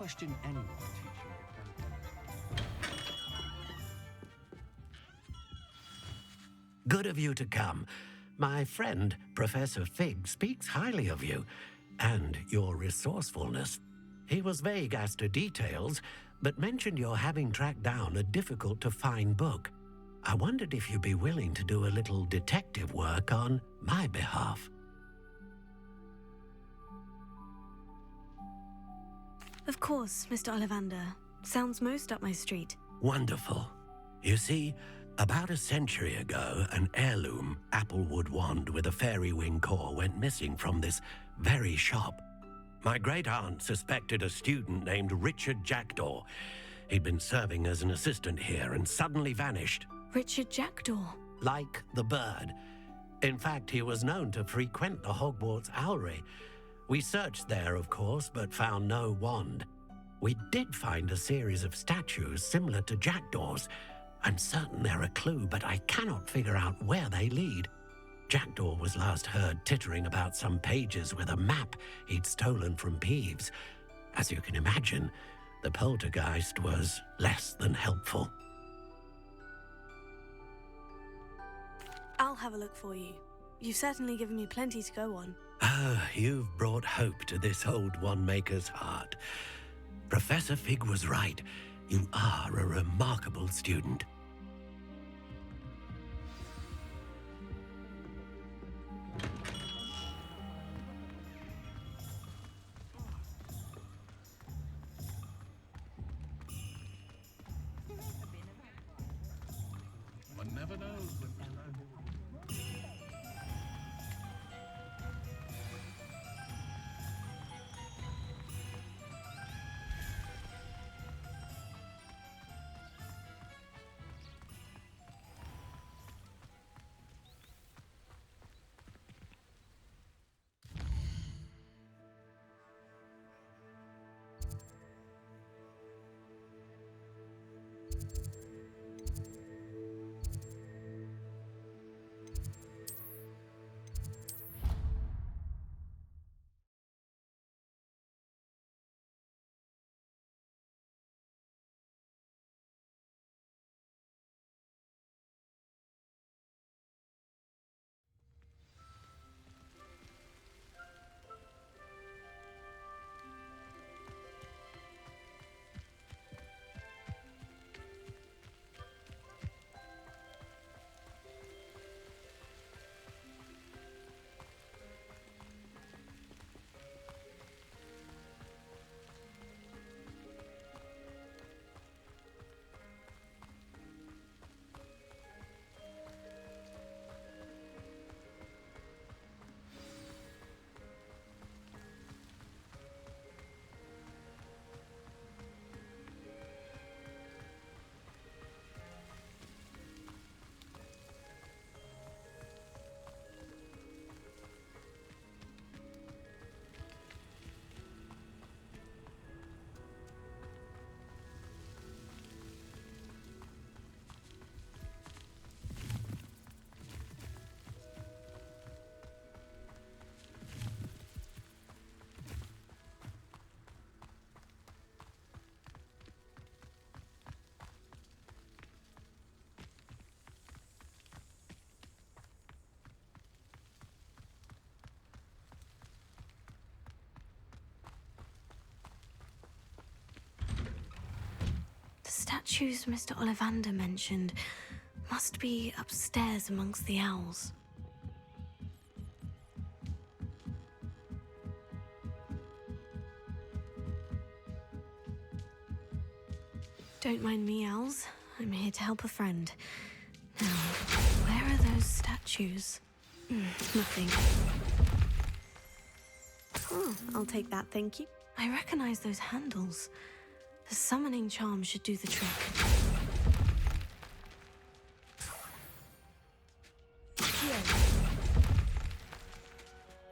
question anyone teaching defense. Good of you to come. My friend, Professor Fig, speaks highly of you and your resourcefulness. He was vague as to details, but mentioned your having tracked down a difficult-to-find book. I wondered if you'd be willing to do a little detective work on my behalf. Of course, Mr. Ollivander. Sounds most up my street. Wonderful. You see, about a century ago, an heirloom applewood wand with a fairy wing core went missing from this very shop. My great-aunt suspected a student named Richard Jackdaw. He'd been serving as an assistant here and suddenly vanished. Richard Jackdaw? Like the bird. In fact, he was known to frequent the Hogwarts Owlery. We searched there, of course, but found no wand. We did find a series of statues similar to Jackdaw's. I'm certain they're a clue, but I cannot figure out where they lead. Jackdaw was last heard tittering about some pages with a map he'd stolen from Peeves. As you can imagine, the poltergeist was less than helpful. I'll have a look for you. You've certainly given me plenty to go on. Ah, you've brought hope to this old one-maker's heart. Professor Fig was right. You are a remarkable student. One never knows when The statues Mr. Ollivander mentioned must be upstairs amongst the owls. Don't mind me, owls. I'm here to help a friend. Now, where are those statues? Nothing. Oh, I'll take that, thank you. I recognize those handles. The summoning charm should do the trick. Here.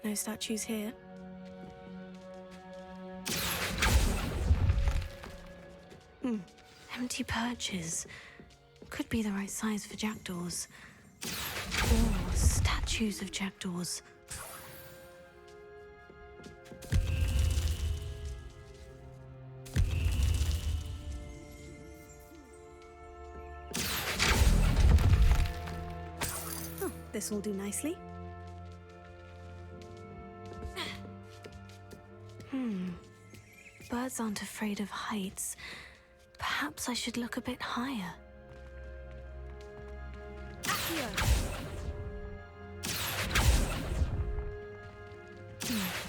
No statues here. Empty perches. Could be the right size for jackdaws. Or statues of jackdaws. This will do nicely. Birds aren't afraid of heights. Perhaps I should look a bit higher. Accio!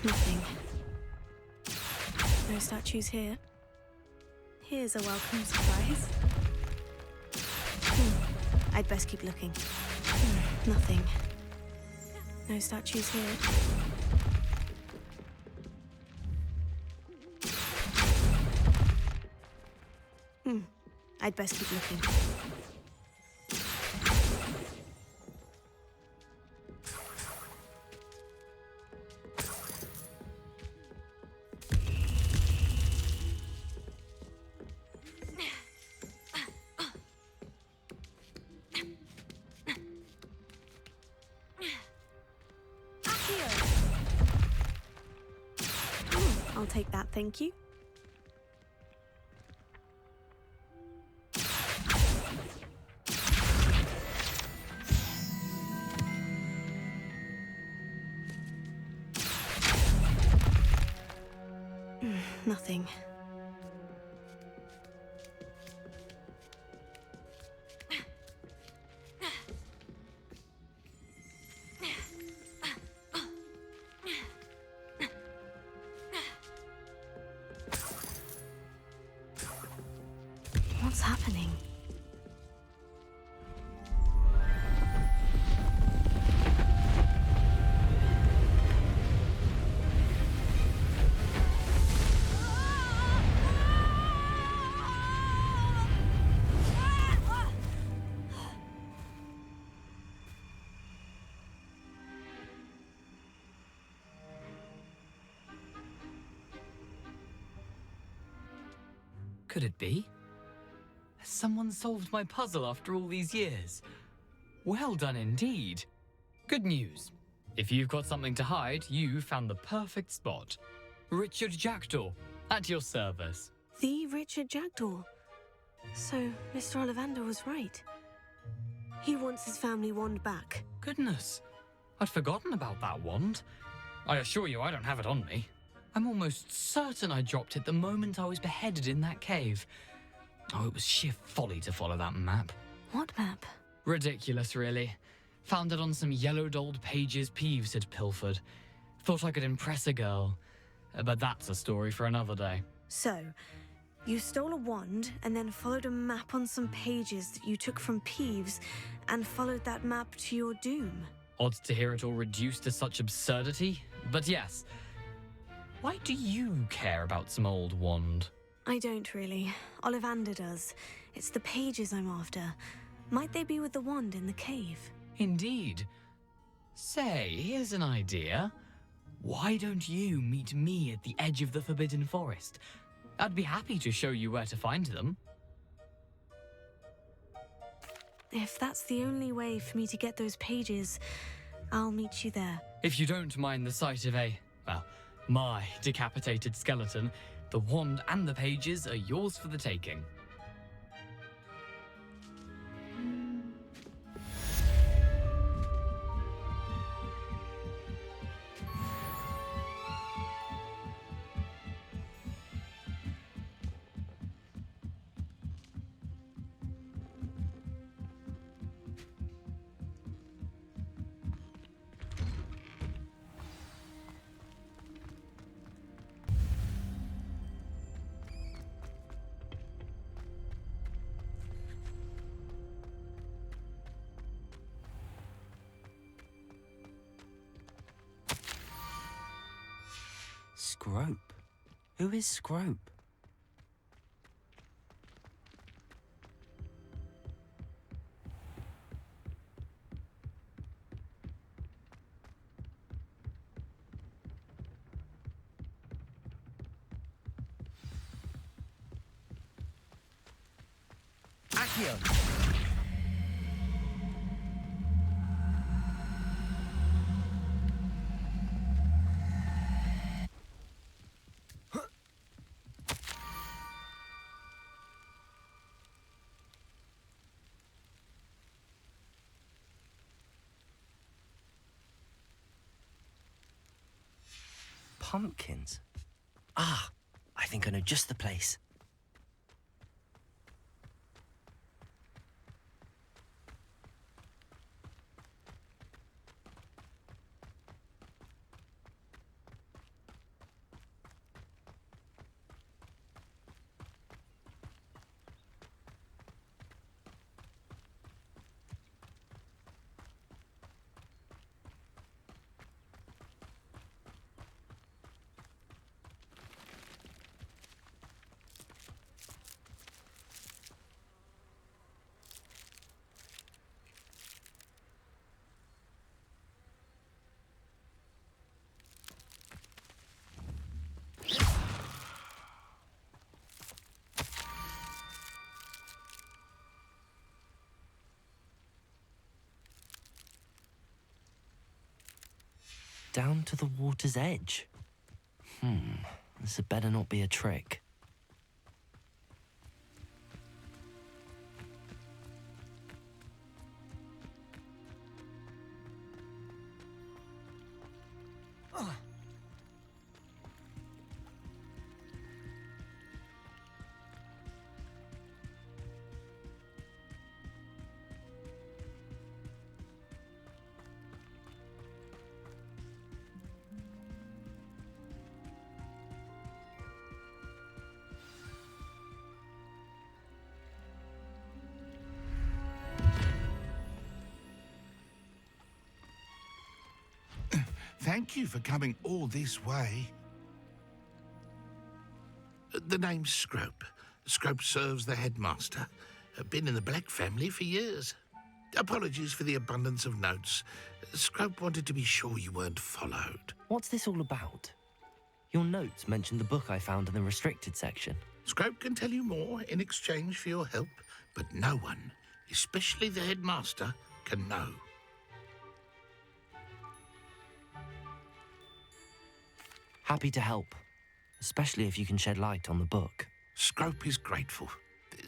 Nothing. No statues here. Here's a welcome surprise. I'd best keep looking. Nothing. No statues here. I'd best keep looking. I'll take that, thank you. Nothing. What's happening? Could it be? Has someone solved my puzzle after all these years? Well done indeed. Good news. If you've got something to hide, you found the perfect spot. Richard Jackdaw, at your service. The Richard Jackdaw. So, Mr. Ollivander was right. He wants his family wand back. Goodness, I'd forgotten about that wand. I assure you I don't have it on me. I'm almost certain I dropped it the moment I was beheaded in that cave. Oh, it was sheer folly to follow that map. What map? Ridiculous, really. Found it on some yellowed old pages Peeves had pilfered. Thought I could impress a girl. But that's a story for another day. So, you stole a wand and then followed a map on some pages that you took from Peeves and followed that map to your doom. Odd to hear it all reduced to such absurdity, but yes. Why do you care about some old wand? I don't really. Ollivander does. It's the pages I'm after. Might they be with the wand in the cave? Indeed. Say, here's an idea. Why don't you meet me at the edge of the Forbidden Forest? I'd be happy to show you where to find them. If that's the only way for me to get those pages, I'll meet you there. If you don't mind the sight of my decapitated skeleton, the wand and the pages are yours for the taking. Scrope? Who is Scrope? Accio! pumpkins. Ah, I think I know just the place. Down to the water's edge. This had better not be a trick. Thank you for coming all this way. The name's Scrope. Scrope serves the headmaster. Been in the Black family for years. Apologies for the abundance of notes. Scrope wanted to be sure you weren't followed. What's this all about? Your notes mentioned the book I found in the restricted section. Scrope can tell you more in exchange for your help, but no one, especially the headmaster, can know. Happy to help, especially if you can shed light on the book. Scrope is grateful.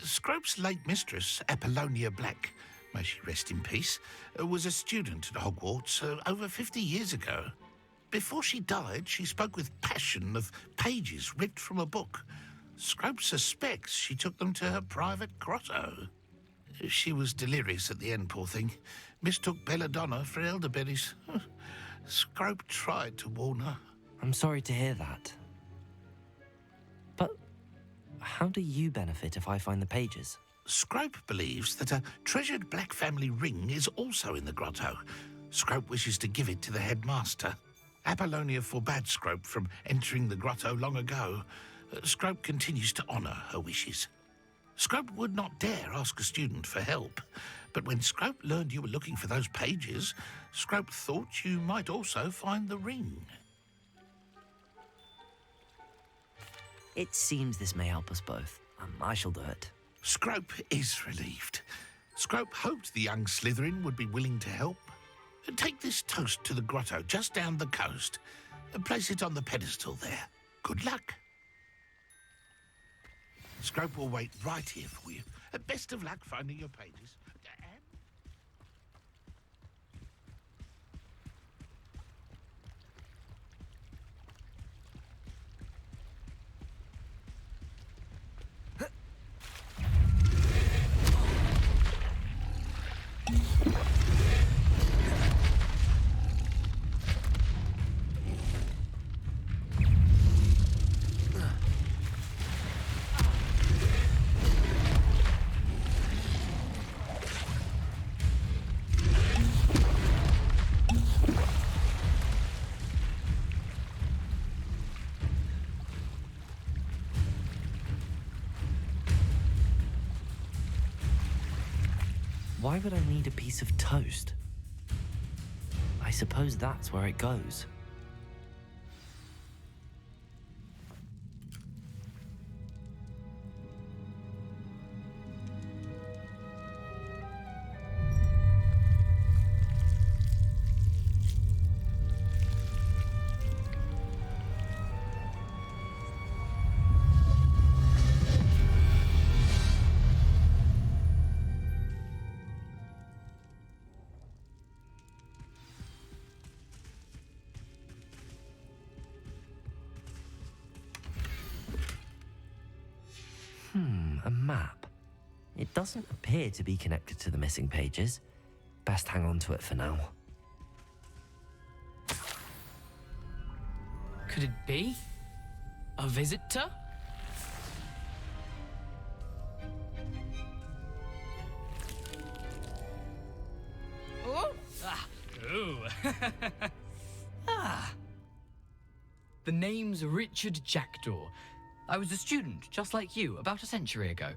Scrope's late mistress, Apollonia Black, may she rest in peace, was a student at Hogwarts over 50 years ago. Before she died, she spoke with passion of pages ripped from a book. Scrope suspects she took them to her private grotto. She was delirious at the end, poor thing. Mistook belladonna for elderberries. Scrope tried to warn her. I'm sorry to hear that. But how do you benefit if I find the pages? Scrope believes that a treasured Black family ring is also in the grotto. Scrope wishes to give it to the headmaster. Apollonia forbade Scrope from entering the grotto long ago. Scrope continues to honour her wishes. Scrope would not dare ask a student for help, but when Scrope learned you were looking for those pages, Scrope thought you might also find the ring. It seems this may help us both. I shall do it. Scrope is relieved. Scrope hoped the young Slytherin would be willing to help. Take this toast to the grotto just down the coast and place it on the pedestal there. Good luck. Scrope will wait right here for you. Best of luck finding your pages. Why would I need a piece of toast? I suppose that's where it goes. A map. It doesn't appear to be connected to the missing pages. Best hang on to it for now. Could it be? A visitor? Oh! Ah! Ooh! Ah! The name's Richard Jackdaw. I was a student, just like you, about a century ago.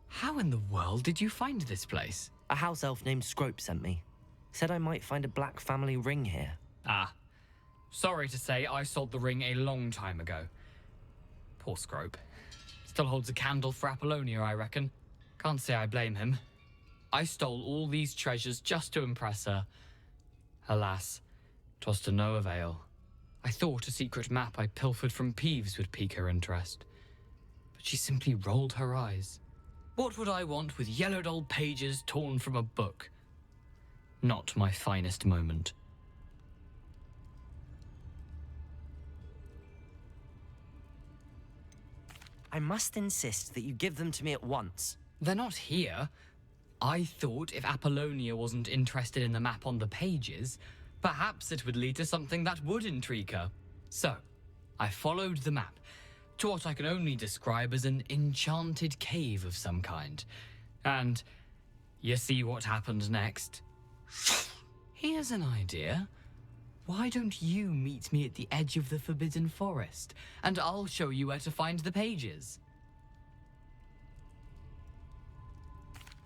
How in the world did you find this place? A house elf named Scrope sent me. Said I might find a black family ring here. Ah. Sorry to say, I sold the ring a long time ago. Poor Scrope. Still holds a candle for Apollonia, I reckon. Can't say I blame him. I stole all these treasures just to impress her. Alas, 'twas to no avail. I thought a secret map I pilfered from Peeves would pique her interest. But she simply rolled her eyes. What would I want with yellowed old pages torn from a book? Not my finest moment. I must insist that you give them to me at once. They're not here. I thought if Apollonia wasn't interested in the map on the pages, perhaps it would lead to something that would intrigue her. So, I followed the map to what I can only describe as an enchanted cave of some kind. And you see what happened next? Here's an idea. Why don't you meet me at the edge of the Forbidden Forest, and I'll show you where to find the pages.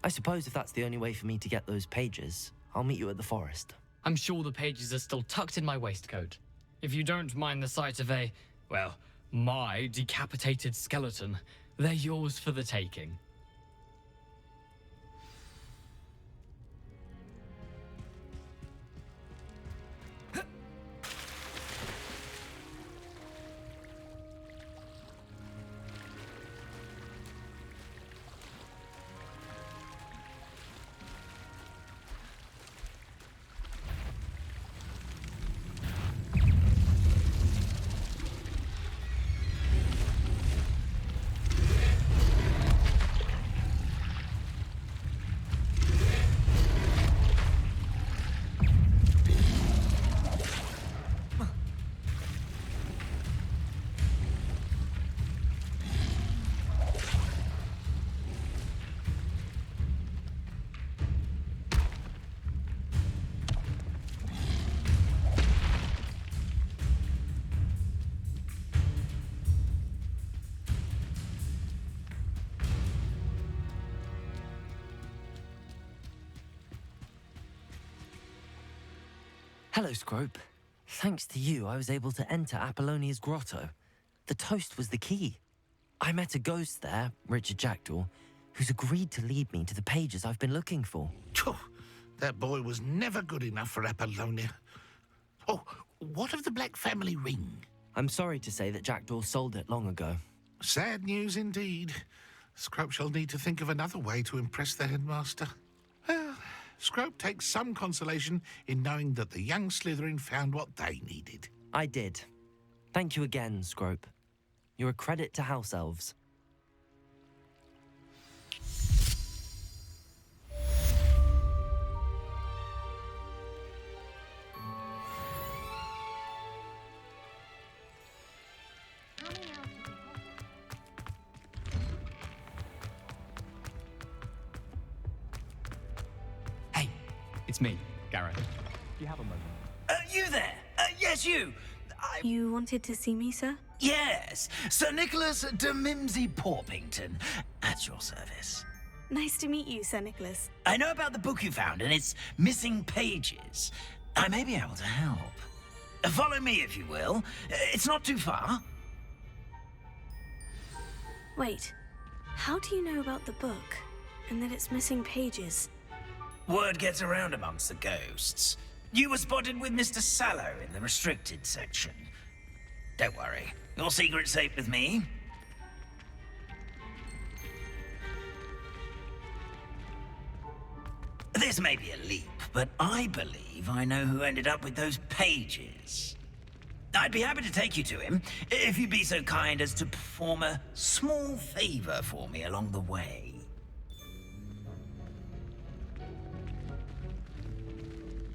I suppose if that's the only way for me to get those pages, I'll meet you at the forest. I'm sure the pages are still tucked in my waistcoat. If you don't mind the sight of a, well, my decapitated skeleton, they're yours for the taking. Hello, Scrope. Thanks to you, I was able to enter Apollonia's grotto. The toast was the key. I met a ghost there, Richard Jackdaw, who's agreed to lead me to the pages I've been looking for. Phew, that boy was never good enough for Apollonia. Oh, what of the Black family ring? I'm sorry to say that Jackdaw sold it long ago. Sad news indeed. Scrope shall need to think of another way to impress the headmaster. Well, Scrope takes some consolation in knowing that the young Slytherin found what they needed. I did. Thank you again, Scrope. You're a credit to house elves. Hey, it's me, Garrett. Do you have a moment? You there? Yes, you. You wanted to see me, sir? Yes, Sir Nicholas de Mimsy Porpington, at your service. Nice to meet you, Sir Nicholas. I know about the book you found and its missing pages. I may be able to help. Follow me, if you will. It's not too far. Wait, how do you know about the book and that it's missing pages? Word gets around amongst the ghosts. You were spotted with Mr. Sallow in the restricted section. Don't worry, your secret's safe with me. This may be a leap, but I believe I know who ended up with those pages. I'd be happy to take you to him, if you'd be so kind as to perform a small favor for me along the way.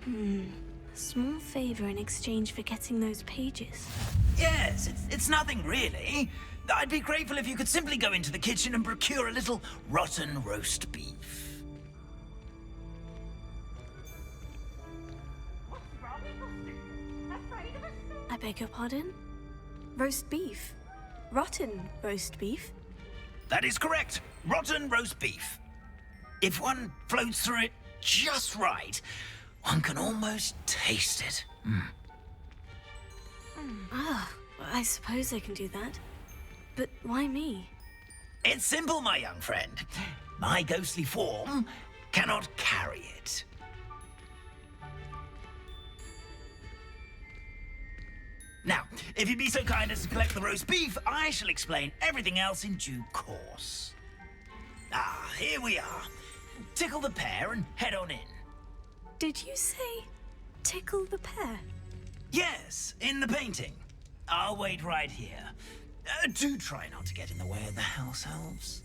A small favor in exchange for getting those pages. Yes, it's nothing really. I'd be grateful if you could simply go into the kitchen and procure a little rotten roast beef. I beg your pardon? Roast beef? Rotten roast beef? That is correct. Rotten roast beef. If one floats through it just right, one can almost taste it. I suppose I can do that. But why me? It's simple, my young friend. My ghostly form cannot carry it. Now, if you'd be so kind as to collect the roast beef, I shall explain everything else in due course. Ah, here we are. Tickle the pear and head on in. Did you say tickle the pear? Yes, in the painting. I'll wait right here. Do try not to get in the way of the house elves.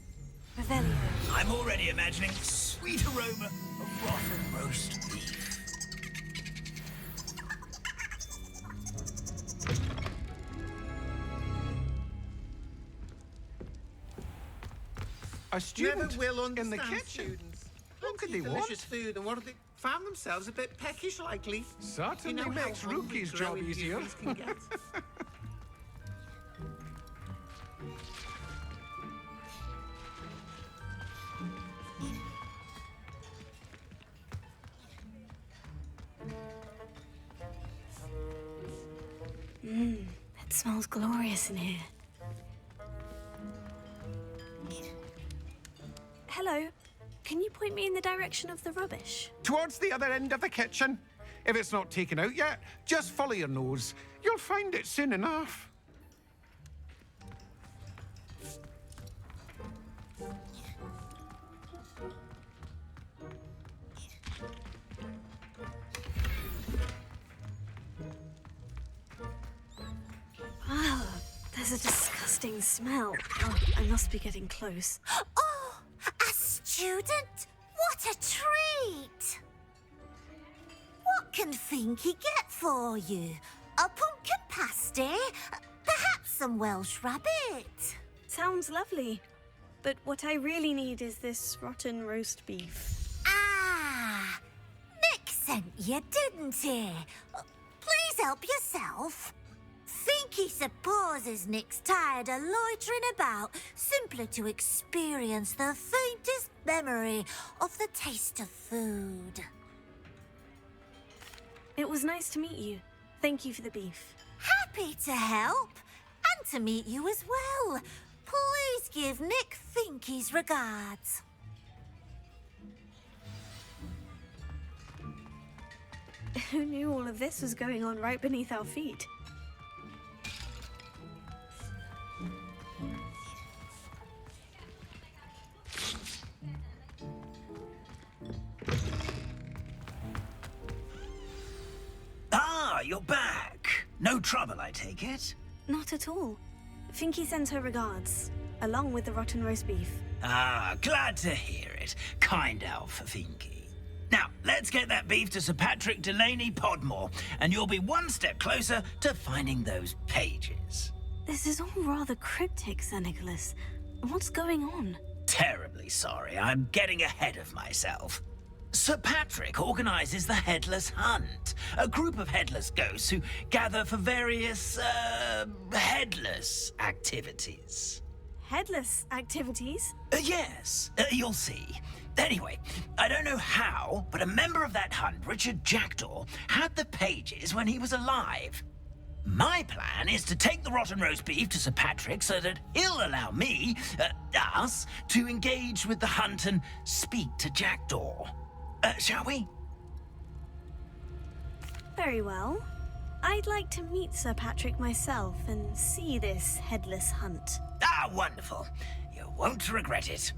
Revelio. I'm already imagining the sweet aroma of rotten roast beef. A student Never will in the understand kitchen. students. What could they Plenty of want? delicious food, and what do they found themselves a bit peckish, likely. Certainly You know how makes hungry Rookie's job growing easier. humans can get. It smells glorious in here. Hello. Can you point me in the direction of the rubbish? Towards the other end of the kitchen. If it's not taken out yet, just follow your nose. You'll find it soon enough. Ah, there's a disgusting smell. Oh, I must be getting close. Oh, a student? What a treat! What can Finky get for you? A pumpkin pasty? Perhaps some Welsh rabbit? Sounds lovely. But what I really need is this rotten roast beef. Ah, Nick sent you, didn't he? Please help yourself. Finky supposes Nick's tired of loitering about simply to experience the faintest memory of the taste of food. It was nice to meet you. Thank you for the beef. Happy to help, and to meet you as well. Please give Nick Finky's regards. Who knew all of this was going on right beneath our feet? Ah, you're back. No trouble, I take it? Not at all. Finky sends her regards, along with the rotten roast beef. Ah, glad to hear it. Kind elf, Finky. Now, let's get that beef to Sir Patrick Delaney Podmore, and you'll be one step closer to finding those pages. This is all rather cryptic, Sir Nicholas. What's going on? Terribly sorry, I'm getting ahead of myself. Sir Patrick organizes the Headless Hunt, a group of headless ghosts who gather for various, headless activities. Headless activities? Yes, you'll see. Anyway, I don't know how, but a member of that hunt, Richard Jackdaw, had the pages when he was alive. My plan is to take the rotten roast beef to Sir Patrick so that he'll allow me, us, to engage with the hunt and speak to Jackdaw. Shall we? Very well. I'd like to meet Sir Patrick myself and see this Headless Hunt. Ah, wonderful. You won't regret it.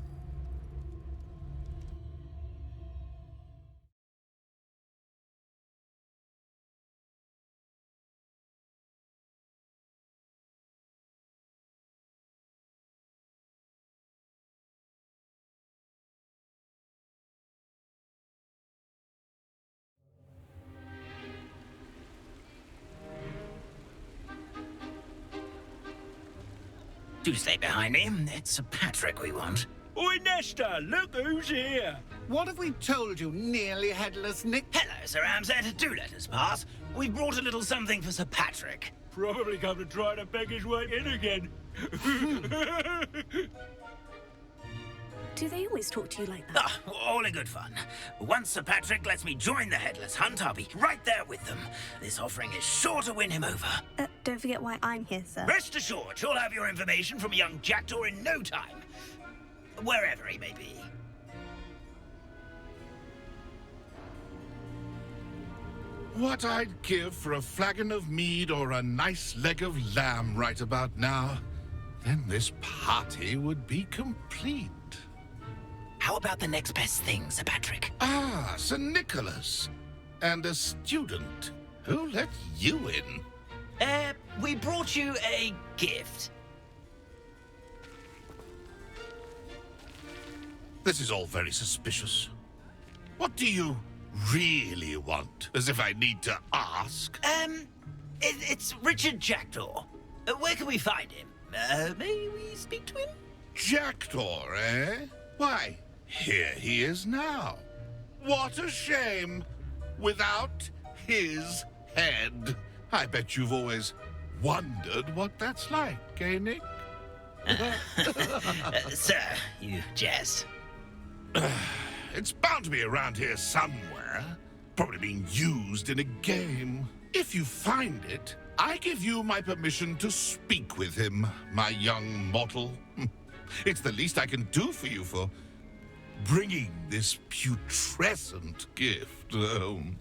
Do stay behind me. It's Sir Patrick we want. Oi, Nesta, look who's here. What have we told you, nearly headless Nick? Hello, Sir Ramsed. Do let us pass. We brought a little something for Sir Patrick. Probably come to try to beg his way in again. Do they always talk to you like that? Ah, all in good fun. Once Sir Patrick lets me join the Headless Hunt, I'll be right there with them. This offering is sure to win him over. Don't forget why I'm here, sir. Rest assured, you'll have your information from young Jackdaw in no time. Wherever he may be. What I'd give for a flagon of mead or a nice leg of lamb right about now. Then this party would be complete. How about the next best thing, Sir Patrick? Ah, Sir Nicholas. And a student. Who let you in? We brought you a gift. This is all very suspicious. What do you really want? As if I need to ask. It's Richard Jackdaw. Where can we find him? May we speak to him? Jackdaw, eh? Why, here he is now. What a shame. Without his head. I bet you've always wondered what that's like, eh, Nick? Sir, you jest. It's bound to be around here somewhere. Probably being used in a game. If you find it, I give you my permission to speak with him, my young mortal. It's the least I can do for you for bringing this putrescent gift home.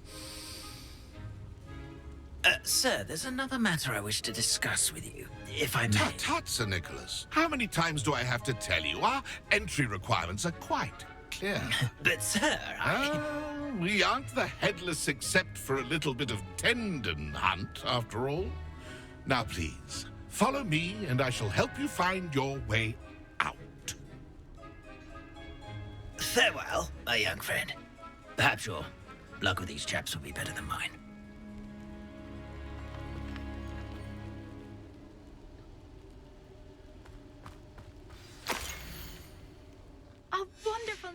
Sir, there's another matter I wish to discuss with you, if I may. Tut, tut, Sir Nicholas. How many times do I have to tell you? Our entry requirements are quite clear. But, sir, we aren't the headless except for a little bit of tendon hunt, after all. Now, please, follow me, and I shall help you find your way out. Farewell, my young friend. Perhaps your luck with these chaps will be better than mine. A wonderful...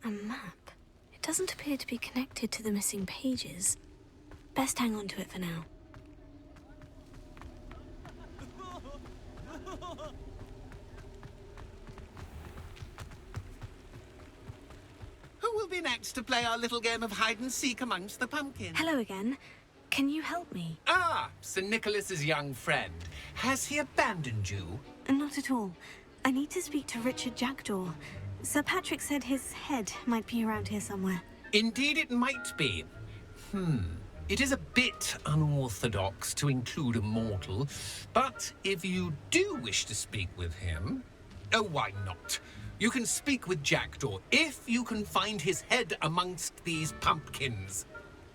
a map. It doesn't appear to be connected to the missing pages. Best hang on to it for now. Who will be next to play our little game of hide-and-seek amongst the pumpkins? Hello again. Can you help me? Ah, Sir Nicholas's young friend. Has he abandoned you? Not at all. I need to speak to Richard Jackdaw. Sir Patrick said his head might be around here somewhere. Indeed it might be. It is a bit unorthodox to include a mortal, but if you do wish to speak with him... Oh, why not? You can speak with Jackdaw if you can find his head amongst these pumpkins.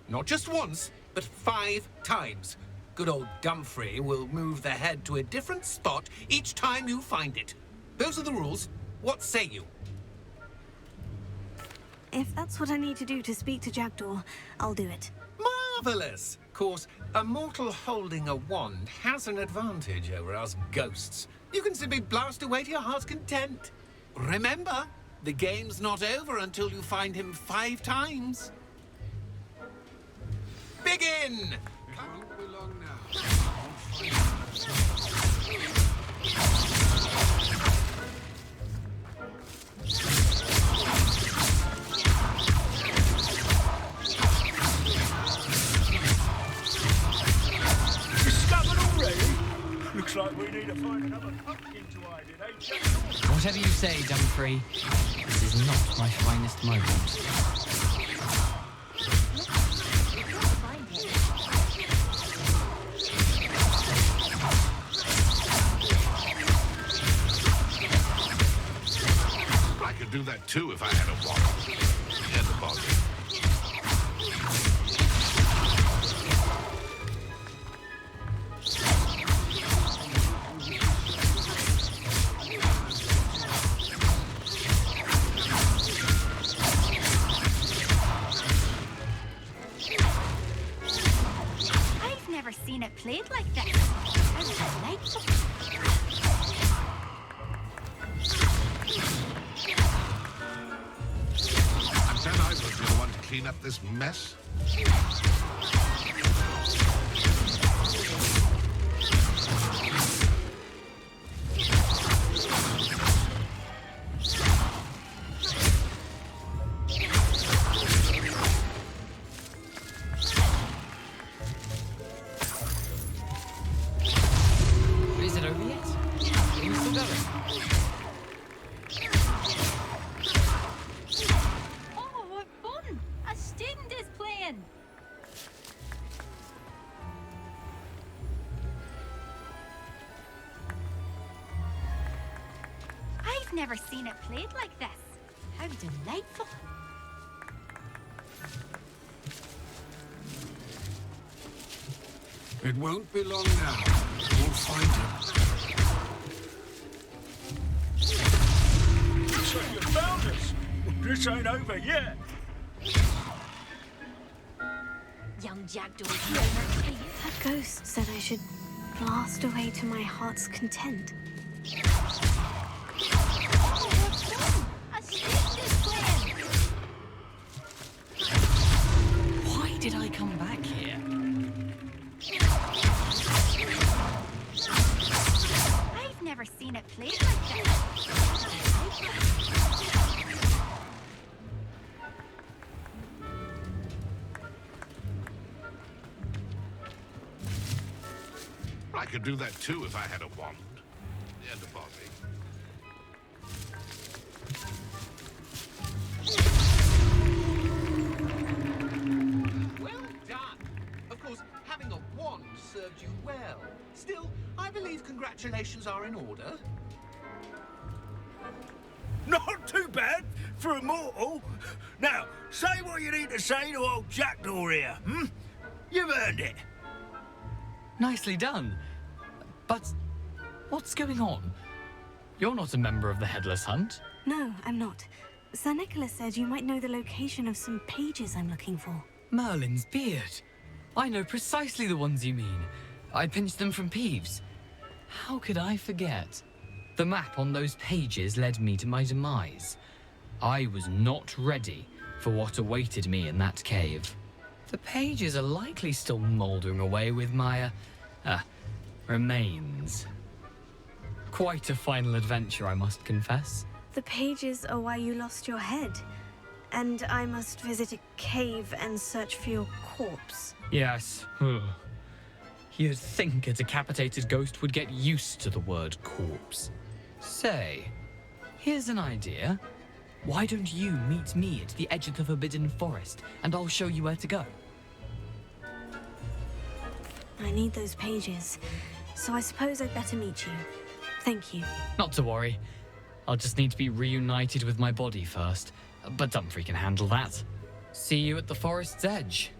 Not just once, but 5 times. Good old Dumfrey will move the head to a different spot each time you find it. Those are the rules. What say you? If that's what I need to do to speak to Jackdaw, I'll do it. Marvelous! Of course, a mortal holding a wand has an advantage over us ghosts. You can simply blast away to your heart's content. Remember, the game's not over until you find him 5 times. Begin! Come along now. Looks like we need to find another pumpkin to hide in, eh? Whatever you say, Dumfrey. This is not my finest moment. I could do that too if I had a wand. Yeah, the body. I've never seen it played like this. How delightful. And then I will be the one to clean up this mess. Is it over yet? Are you still going? Oh, what fun! A student is playing. I've never seen it played like this. How delightful. It won't be long now. We'll find him. So you found us. This ain't over yet. Young Jackdaw is never clean. That ghost said I should blast away to my heart's content. Oh, what fun! A student is playing. Why did I come back here? I've never seen it played like this. I could do that too if I had a wand. And a body. Well done. Of course, having a wand served you well. Still, I believe congratulations are in order. Not too bad for a mortal. Now, say what you need to say to old Jackdaw here, hmm? You've earned it. Nicely done. But what's going on? You're not a member of the Headless Hunt. No, I'm not. Sir Nicholas said you might know the location of some pages I'm looking for. Merlin's beard. I know precisely the ones you mean. I pinched them from Peeves. How could I forget? The map on those pages led me to my demise. I was not ready for what awaited me in that cave. The pages are likely still mouldering away with my, remains. Quite a final adventure, I must confess. The pages are why you lost your head. And I must visit a cave and search for your corpse. Yes. You'd think a decapitated ghost would get used to the word corpse. Say, here's an idea. Why don't you meet me at the edge of the Forbidden Forest, and I'll show you where to go? I need those pages, so I suppose I'd better meet you. Thank you. Not to worry. I'll just need to be reunited with my body first, but Dumfrey can handle that. See you at the forest's edge.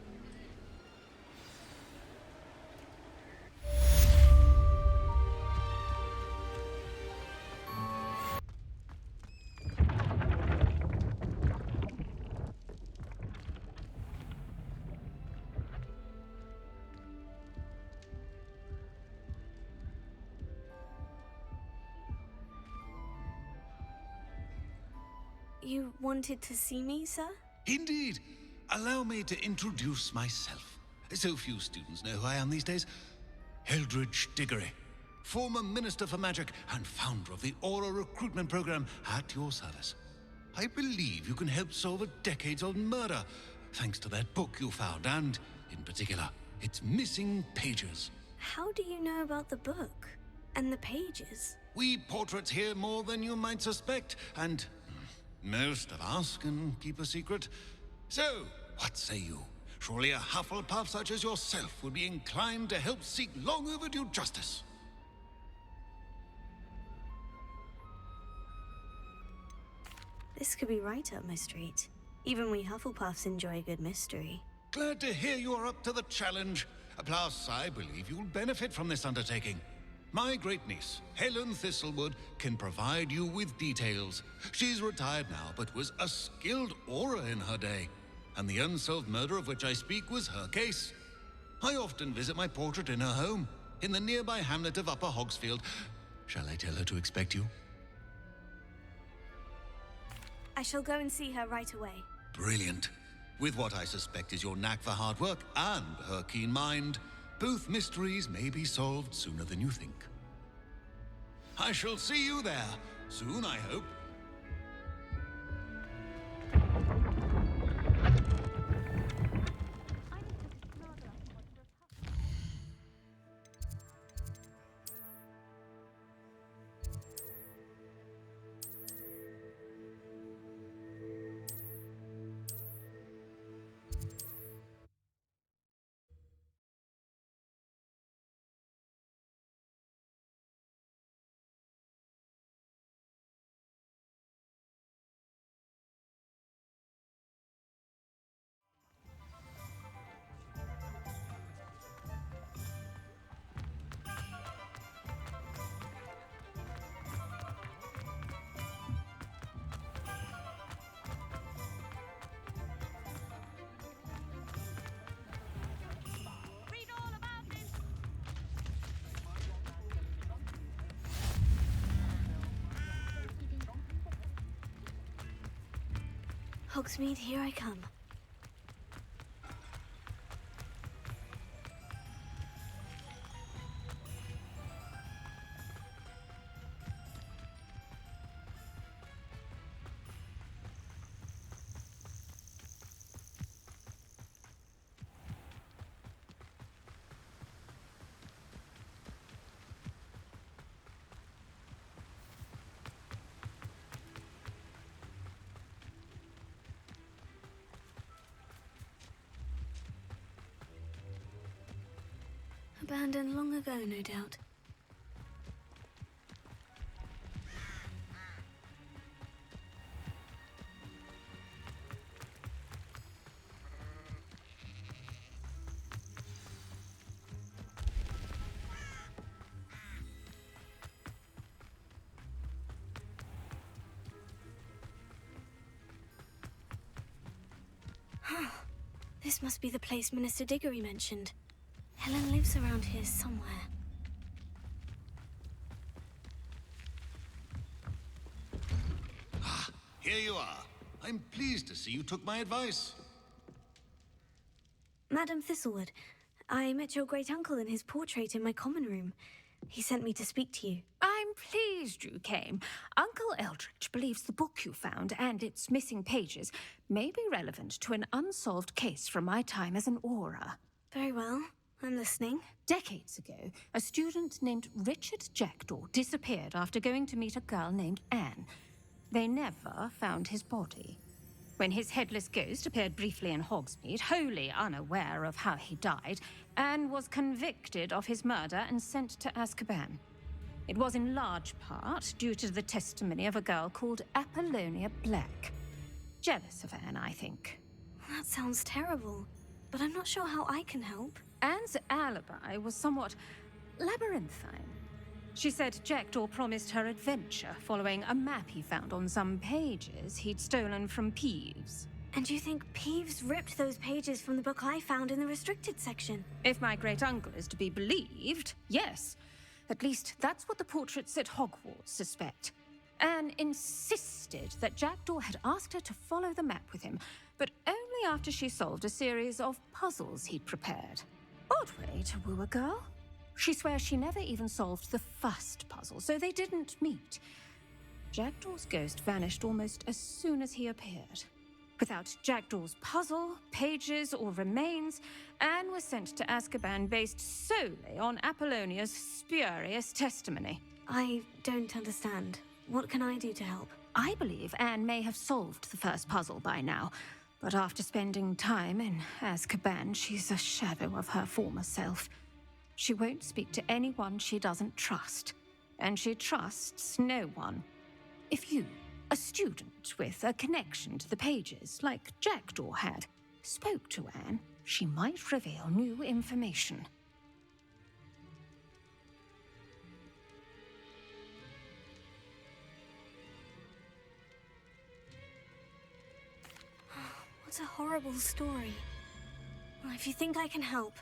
You wanted to see me, sir? Indeed. Allow me to introduce myself. So few students know who I am these days. Eldridge Diggory, former Minister for Magic and founder of the Aura recruitment program at your service. I believe you can help solve a decades-old murder, thanks to that book you found, and, in particular, its missing pages. How do you know about the book? And the pages? We portraits hear more than you might suspect, and most of us can keep a secret. So, what say you? Surely a Hufflepuff such as yourself would be inclined to help seek long overdue justice. This could be right up my street. Even we Hufflepuffs enjoy a good mystery. Glad to hear you're up to the challenge. Plus, I believe you'll benefit from this undertaking. My great-niece, Helen Thistlewood, can provide you with details. She's retired now, but was a skilled aura in her day. And the unsolved murder of which I speak was her case. I often visit my portrait in her home, in the nearby hamlet of Upper Hogsfield. Shall I tell her to expect you? I shall go and see her right away. Brilliant. With what I suspect is your knack for hard work and her keen mind, both mysteries may be solved sooner than you think. I shall see you there, soon I hope. Hogsmeade, here I come. Abandoned long ago, no doubt. This must be the place Minister Diggory mentioned. Helen lives around here somewhere. Ah, here you are. I'm pleased to see you took my advice. Madam Thistlewood, I met your great-uncle in his portrait in my common room. He sent me to speak to you. I'm pleased you came. Uncle Eldritch believes the book you found and its missing pages may be relevant to an unsolved case from my time as an Auror. Very well. I'm listening. Decades ago, a student named Richard Jackdaw disappeared after going to meet a girl named Anne. They never found his body. When his headless ghost appeared briefly in Hogsmeade, wholly unaware of how he died, Anne was convicted of his murder and sent to Azkaban. It was in large part due to the testimony of a girl called Apollonia Black. Jealous of Anne, I think. That sounds terrible, but I'm not sure how I can help. Anne's alibi was somewhat labyrinthine. She said Jackdaw promised her adventure following a map he found on some pages he'd stolen from Peeves. And you think Peeves ripped those pages from the book I found in the restricted section? If my great-uncle is to be believed, yes. At least that's what the portraits at Hogwarts suspect. Anne insisted that Jackdaw had asked her to follow the map with him, but only after she solved a series of puzzles he'd prepared. Odd way to woo a girl. She swears she never even solved the first puzzle, so they didn't meet. Jackdaw's ghost vanished almost as soon as he appeared. Without Jackdaw's puzzle, pages, or remains, Anne was sent to Azkaban based solely on Apollonia's spurious testimony. I don't understand. What can I do to help? I believe Anne may have solved the first puzzle by now, but after spending time in Azkaban, she's a shadow of her former self. She won't speak to anyone she doesn't trust, and she trusts no one. If you, a student with a connection to the pages, like Jackdaw had, spoke to Anne, she might reveal new information. What a horrible story. Well, if you think I can help,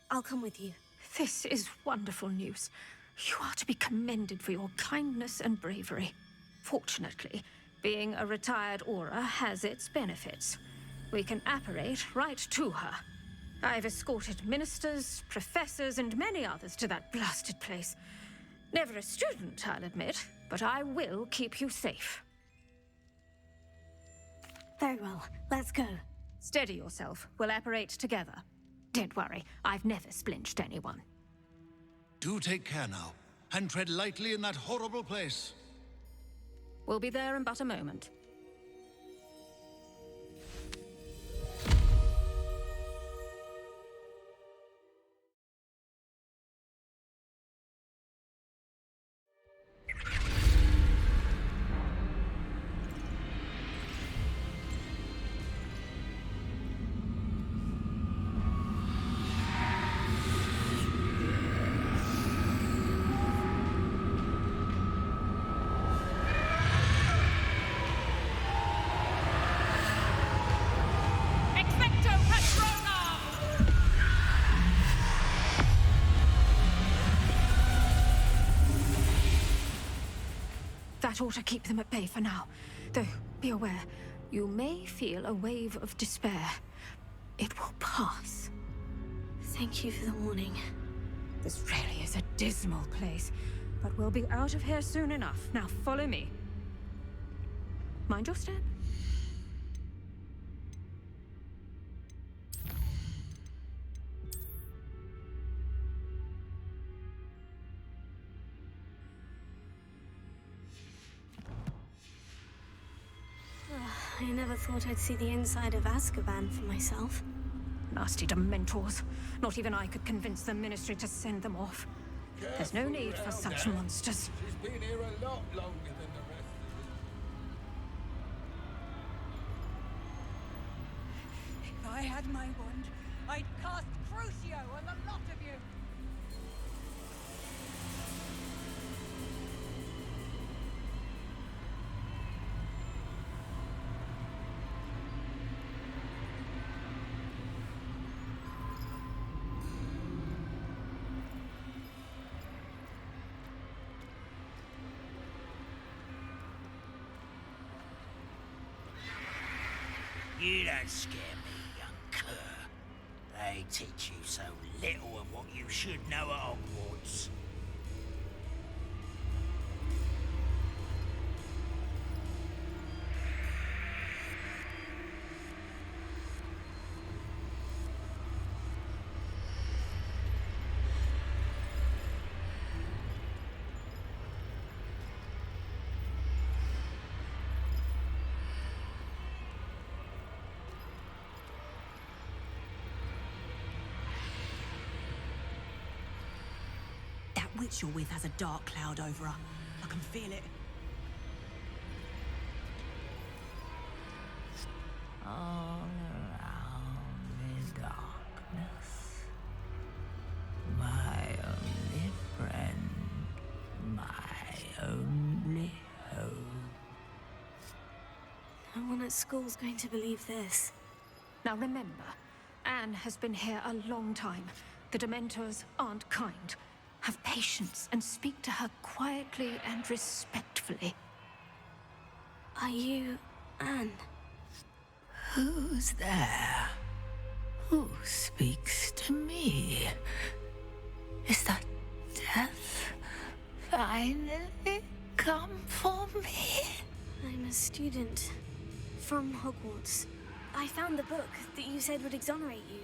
I'll come with you. This is wonderful news. You are to be commended for your kindness and bravery. Fortunately, Being a retired Aura has its benefits. We can apparate right to her. I've escorted ministers, professors, and many others to that blasted place. Never a student, I'll admit, but I will keep you safe. Very well, let's go. Steady yourself. We'll apparate together. Don't worry, I've never splinched anyone. Do take care now, and tread lightly in that horrible place. We'll be there in but a moment. That ought to keep them at bay for now. Though, be aware, you may feel a wave of despair. It will pass. Thank you for the warning. This really is a dismal place, but we'll be out of here soon enough. Now follow me. Mind your step. I never thought I'd see the inside of Azkaban for myself. Nasty Dementors. Not even I could convince the Ministry to send them off. There's no need for such monsters. She's been here a lot longer than the rest of us. If I had my wand, I'd cast Crucio on the lot of you. You don't scare me, young cur. They teach you so little of what you should know at Hogwarts. Witch you're with has a dark cloud over her. I can feel it. All around is darkness. My only friend, my only hope. No one at school's going to believe this. Now remember, Anne has been here a long time. The Dementors aren't kind. Have patience and speak to her quietly and respectfully. Are you Anne? Who's there? Who speaks to me? Is that death finally come for me? I'm a student from Hogwarts. I found the book that you said would exonerate you.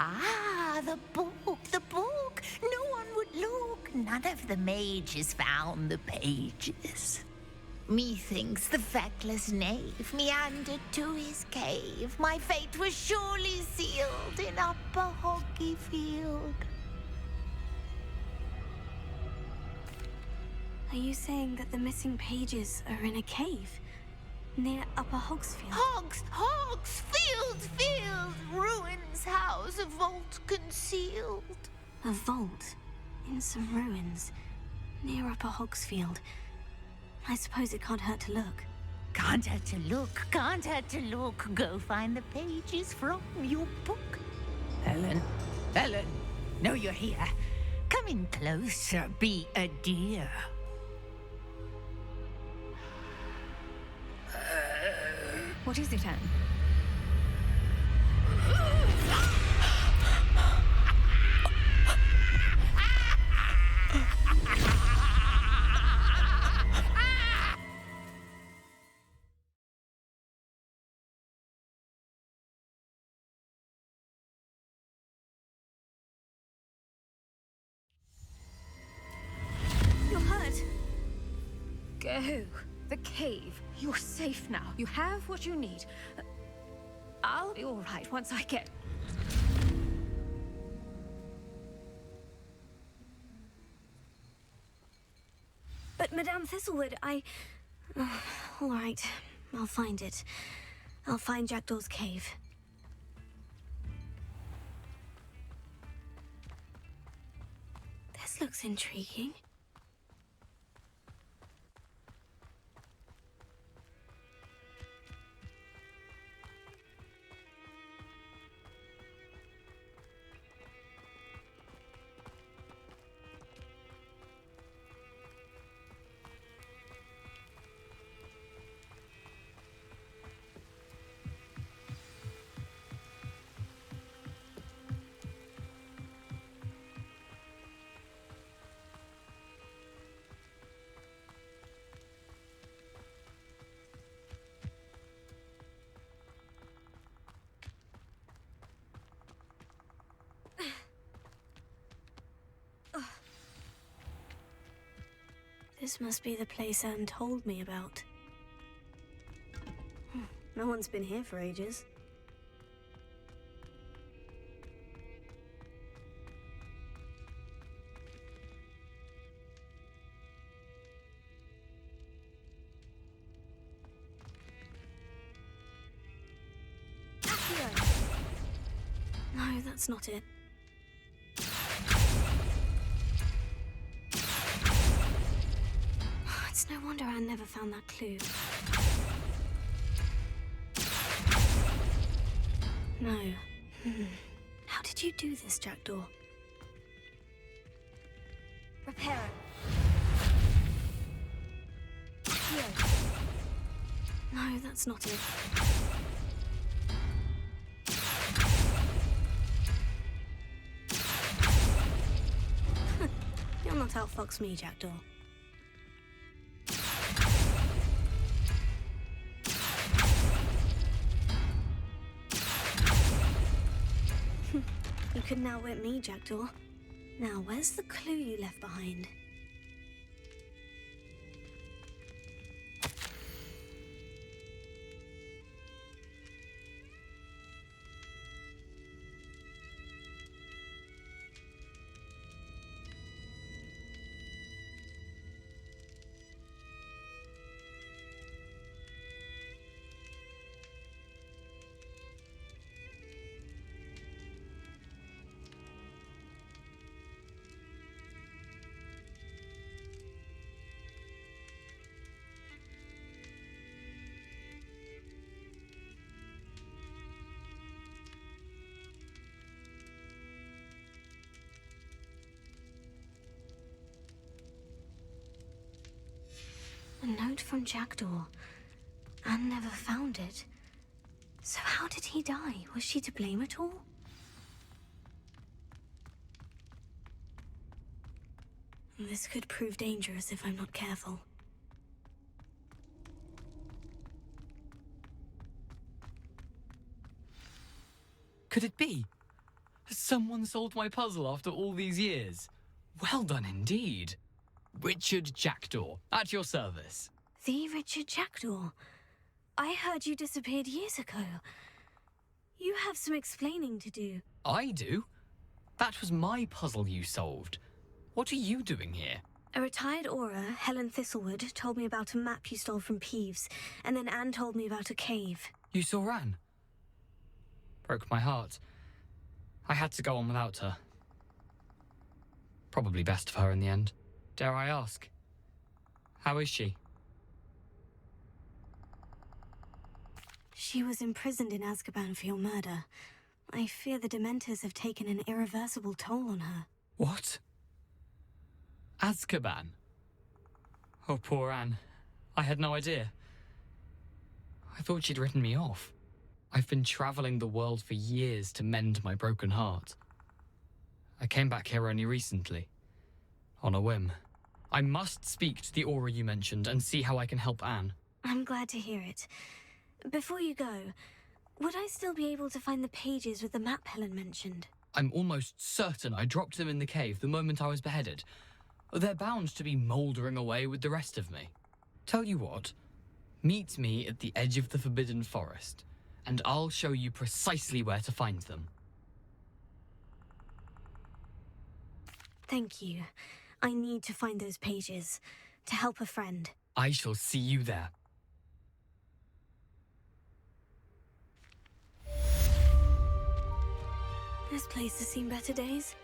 Ah, the book, the book. No one would look. None of the mages found the pages. Methinks the feckless knave meandered to his cave. My fate was surely sealed in Upper Hoggyfield. Are you saying that the missing pages are in a cave? Near Upper Hogsfield? Field! Ruins house, a vault concealed. A vault? In some ruins? Near Upper Hogsfield? I suppose it can't hurt to look. Can't hurt to look. Go find the pages from your book. Ellen, know you're here. Come in closer, be a dear. What is it, Anne? You're hurt. Go. The cave. You're safe now. You have what you need. I'll be all right once I get... But Madame Thistlewood, all right, I'll find it. I'll find Jackdaw's cave. This looks intriguing. This must be the place Anne told me about. No one's been here for ages. No, that's not it. It's no wonder Anne never found that clue. No. How did you do this, Jackdaw? Repair it. Here. No, that's not it. You'll not outfox me, Jackdaw. You can now whip me, Jackdaw. Now, where's the clue you left behind? A note from Jackdaw. Anne never found it. So how did he die? Was she to blame at all? This could prove dangerous if I'm not careful. Could it be? Has someone solved my puzzle after all these years? Well done indeed. Richard Jackdaw, at your service. The Richard Jackdaw? I heard you disappeared years ago. You have some explaining to do. I do? That was my puzzle you solved. What are you doing here? A retired Aura, Helen Thistlewood, told me about a map you stole from Peeves, and then Anne told me about a cave. You saw Anne? Broke my heart. I had to go on without her. Probably best for her in the end. Dare I ask? How is she? She was imprisoned in Azkaban for your murder. I fear the Dementors have taken an irreversible toll on her. What? Azkaban? Oh, poor Anne. I had no idea. I thought she'd written me off. I've been traveling the world for years to mend my broken heart. I came back here only recently, on a whim. I must speak to the aura you mentioned and see how I can help Anne. I'm glad to hear it. Before you go, would I still be able to find the pages with the map Helen mentioned? I'm almost certain I dropped them in the cave the moment I was beheaded. They're bound to be mouldering away with the rest of me. Tell you what, meet me at the edge of the Forbidden Forest, and I'll show you precisely where to find them. Thank you. I need to find those pages, to help a friend. I shall see you there. This place has seen better days.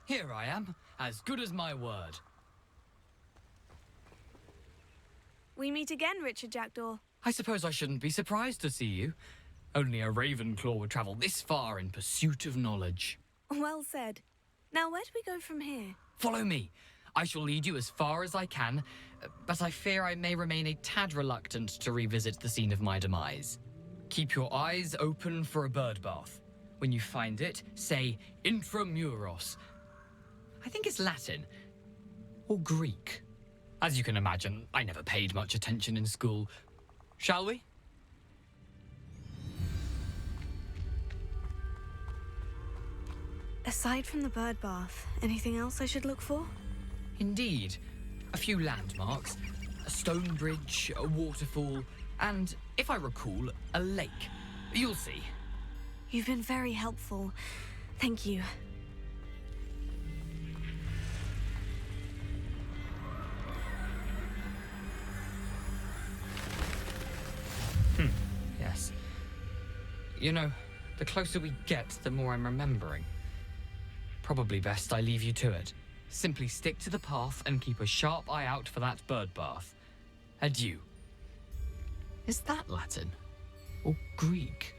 Here I am, as good as my word. We meet again, Richard Jackdaw. I suppose I shouldn't be surprised to see you. Only a Ravenclaw would travel this far in pursuit of knowledge. Well said. Now, where do we go from here? Follow me. I shall lead you as far as I can, but I fear I may remain a tad reluctant to revisit the scene of my demise. Keep your eyes open for a bird bath. When you find it, say intramuros. I think it's Latin, or Greek. As you can imagine, I never paid much attention in school. Shall we? Aside from the bird bath, anything else I should look for? Indeed. A few landmarks, a stone bridge, a waterfall, and, if I recall, a lake. You'll see. You've been very helpful. Thank you. Yes. You know, the closer we get, the more I'm remembering. Probably best I leave you to it. Simply stick to the path and keep a sharp eye out for that bird bath. Adieu. Is that Latin? Or Greek?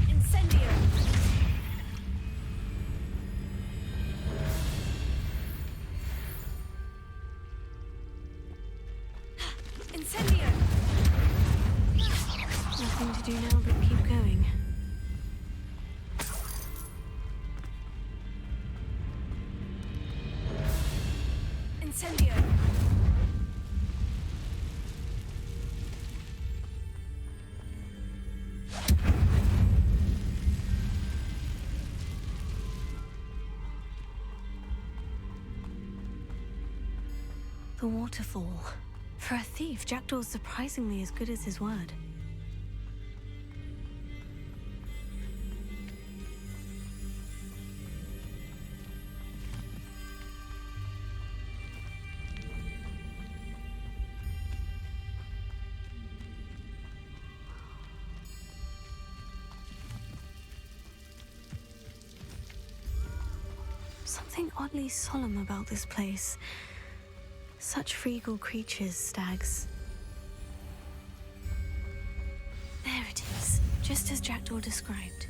Incendio! Incendio! Nothing to do now but keep going. Incendio! The waterfall. For a thief, Jackdaw's surprisingly as good as his word. Something oddly solemn about this place. Such regal creatures, stags. There it is, just as Jackdaw described.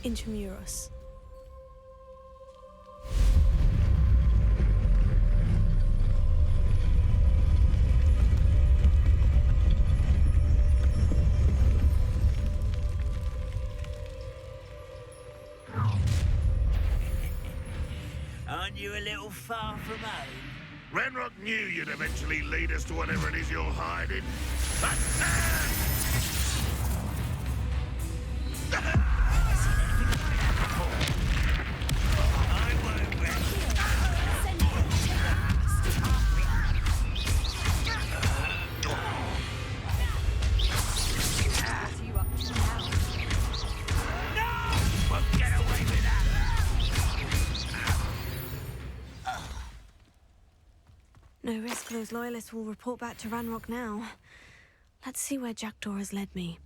Intramuros. Aren't you a little far from home? Ranrock knew you'd eventually lead us to whatever it is you're hiding. No risk those loyalists will report back to Ranrock now. Let's see where Jackdaw has led me.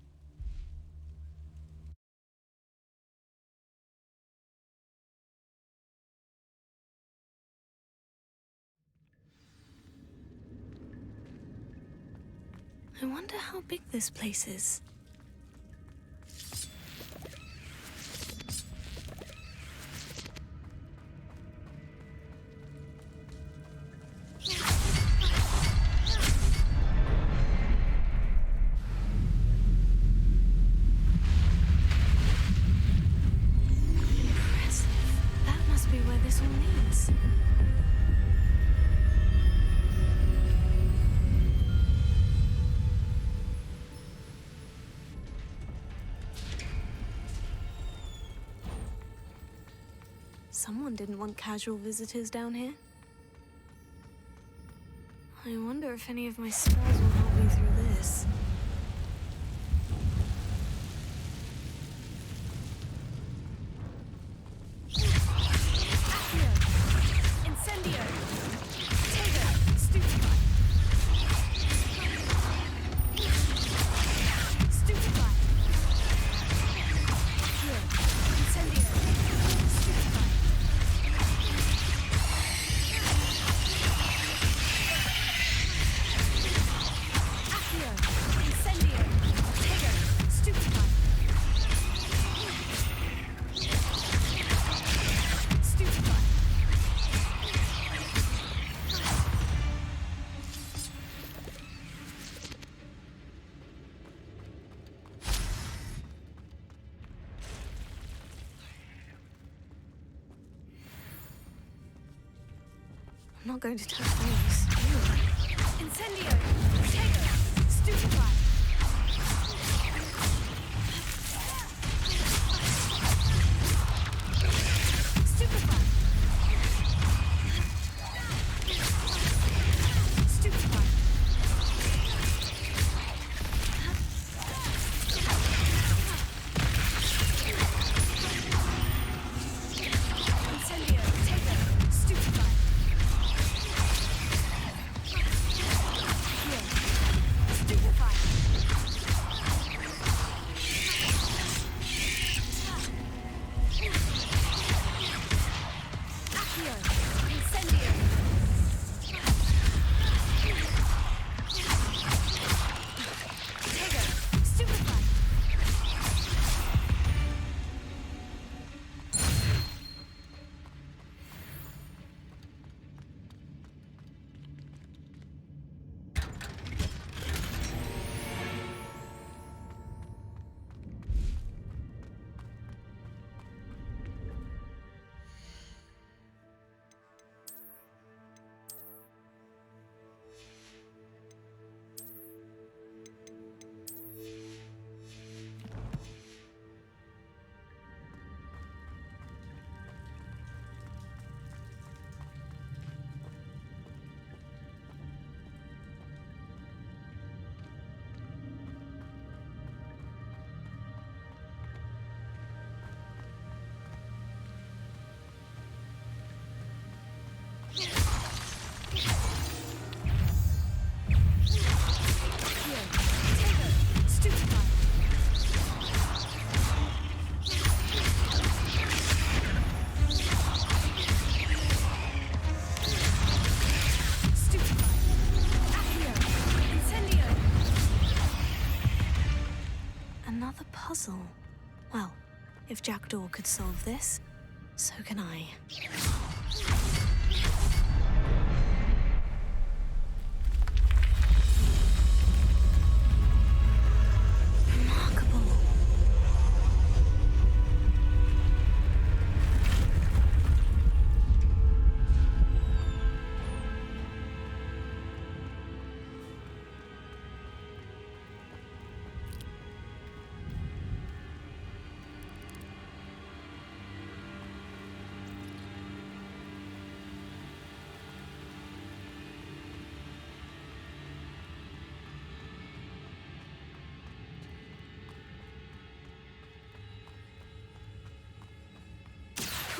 I wonder how big this place is. Someone didn't want casual visitors down here. I wonder if any of my spells will help me through this. Incendio! Tego! Stupefy! Stupefy! Incendio! Stupefy! I'm not going to touch those. Incendio! Tego! Stupefy! Stupefy! Stupefy! Incendio! Tego! Stupefy! Stupefy! Another puzzle. Well, if Jackdaw could solve this, so can I. Remarkable.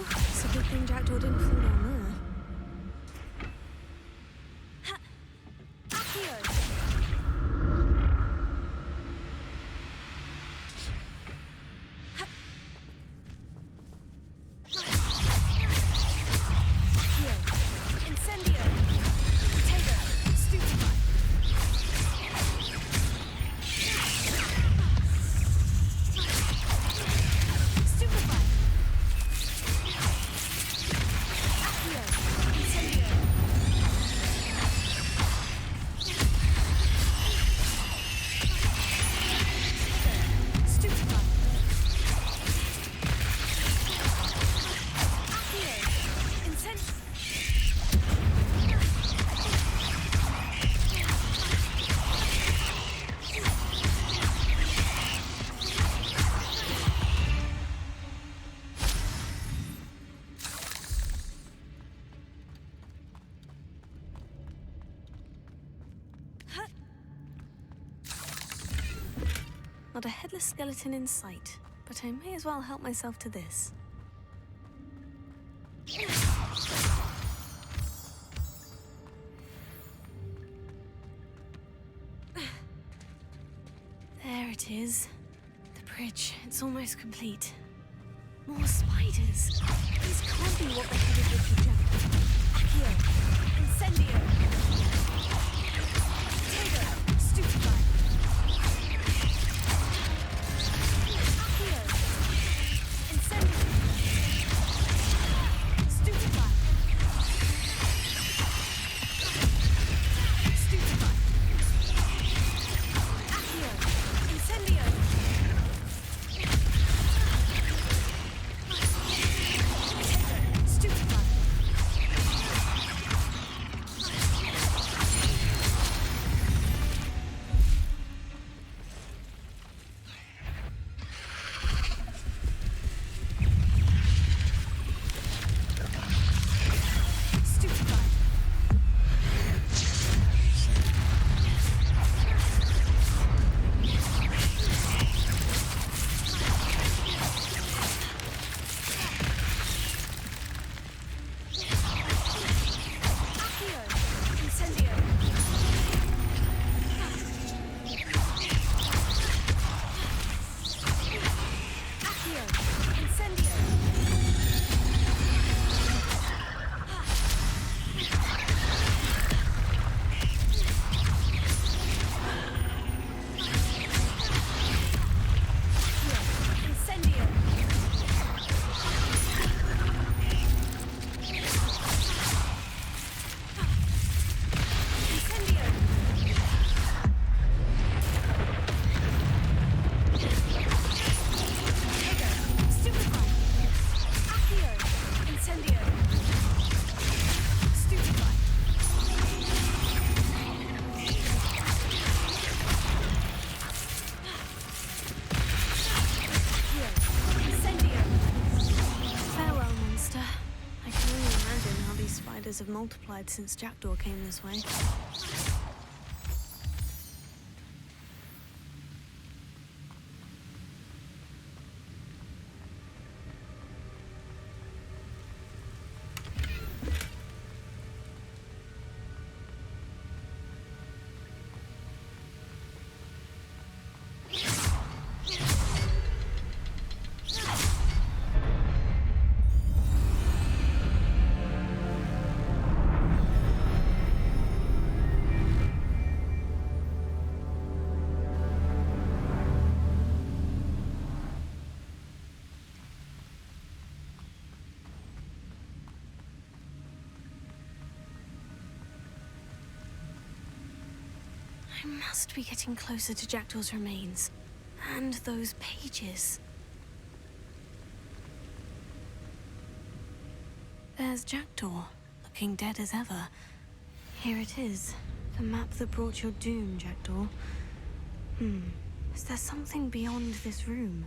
It's a good thing Jackdaw didn't fall down there. Not a headless skeleton in sight, but I may as well help myself to this. There it is. The bridge, it's almost complete. More spiders. These can't be what the headed Richard Jackdaw. Accio. Incendio. Potato. Stupefy. Have multiplied since Jackdaw came this way. I must be getting closer to Jackdaw's remains. And those pages. There's Jackdaw, looking dead as ever. Here it is. The map that brought your doom, Jackdaw. Is there something beyond this room?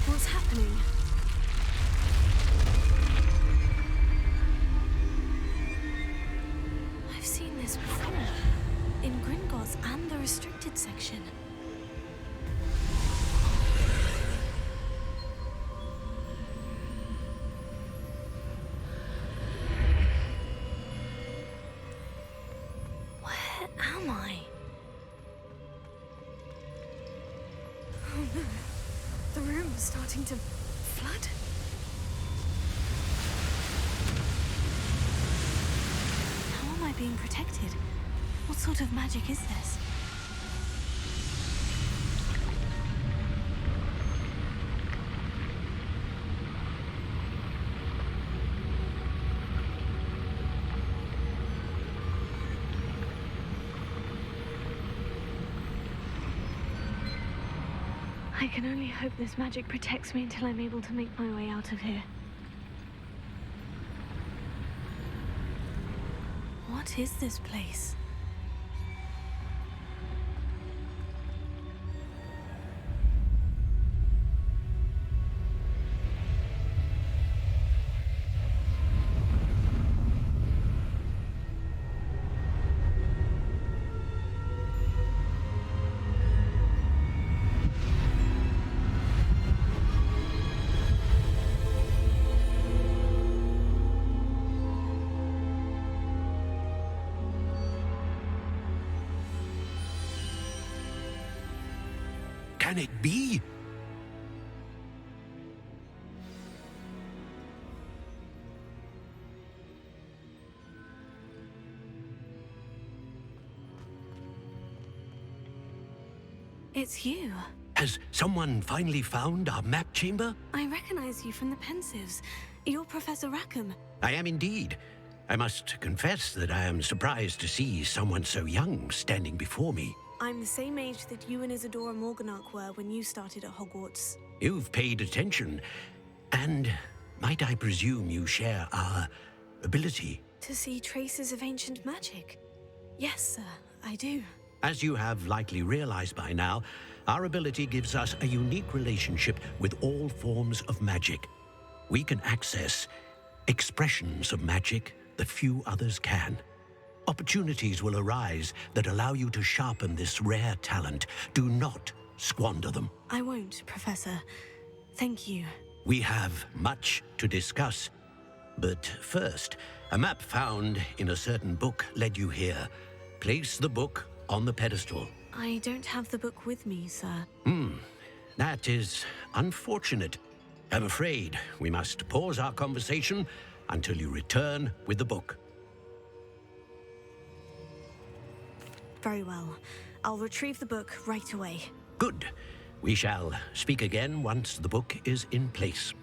What's happening? I've seen this before. In Gringotts and the restricted section. Where am I? Oh no. The room is starting to flood. How am I being protected? What sort of magic is this? I can only hope this magic protects me until I'm able to make my way out of here. What is this place? Can it be? It's you. Has someone finally found our map chamber? I recognize you from the Pensives. You're Professor Rackham. I am indeed. I must confess that I am surprised to see someone so young standing before me. I'm the same age that you and Isadora Morganach were when you started at Hogwarts. You've paid attention. And might I presume you share our ability? To see traces of ancient magic. Yes, sir, I do. As you have likely realized by now, our ability gives us a unique relationship with all forms of magic. We can access expressions of magic that few others can. Opportunities will arise that allow you to sharpen this rare talent. Do not squander them. I won't, Professor. Thank you. We have much to discuss. But first, a map found in a certain book led you here. Place the book on the pedestal. I don't have the book with me, sir. That is unfortunate. I'm afraid we must pause our conversation until you return with the book. Very well. I'll retrieve the book right away. Good. We shall speak again once the book is in place.